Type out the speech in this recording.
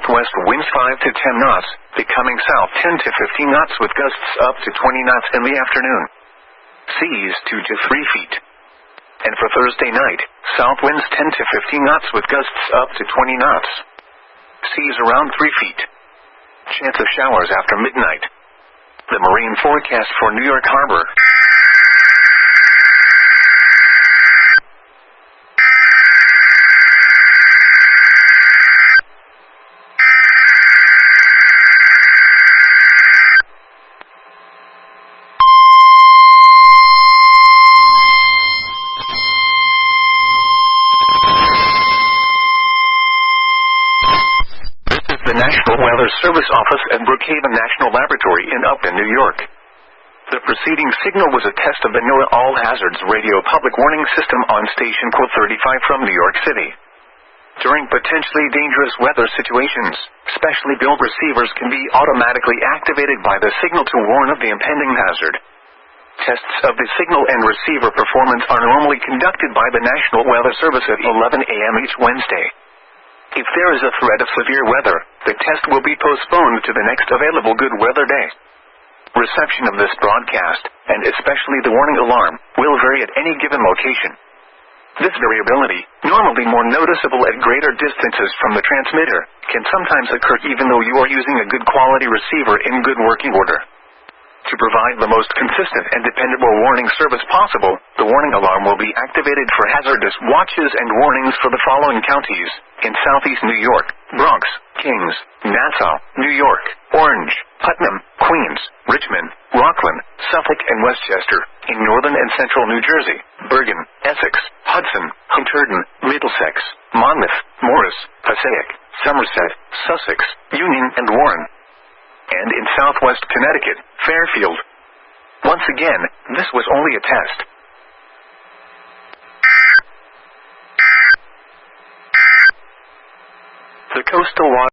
southwest winds 5 to 10 knots, becoming south 10 to 15 knots with gusts up to 20 knots in the afternoon. Seas 2 to 3 feet. And for Thursday night, south winds 10 to 15 knots with gusts up to 20 knots. Seas around 3 feet. Chance of showers after midnight. The marine forecast for New York Harbor. The National Weather Service office at Brookhaven National Laboratory in Upton, New York. The preceding signal was a test of the NOAA All Hazards Radio Public Warning System on station KWO35 from New York City. During potentially dangerous weather situations, specially built receivers can be automatically activated by the signal to warn of the impending hazard. Tests of the signal and receiver performance are normally conducted by the National Weather Service at 11 a.m. each Wednesday. If there is a threat of severe weather, the test will be postponed to the next available good weather day. Reception of this broadcast, and especially the warning alarm, will vary at any given location. This variability, normally more noticeable at greater distances from the transmitter, can sometimes occur even though you are using a good quality receiver in good working order. To provide the most consistent and dependable warning service possible, the warning alarm will be activated for hazardous watches and warnings for the following counties: in southeast New York, Bronx, Kings, Nassau, New York, Orange, Putnam, Queens, Richmond, Rockland, Suffolk and Westchester; in northern and central New Jersey, Bergen, Essex, Hudson, Hunterdon, Middlesex, Monmouth, Morris, Passaic, Somerset, Sussex, Union and Warren; and in southwest Connecticut, Fairfield. Once again, this was only a test. The coastal water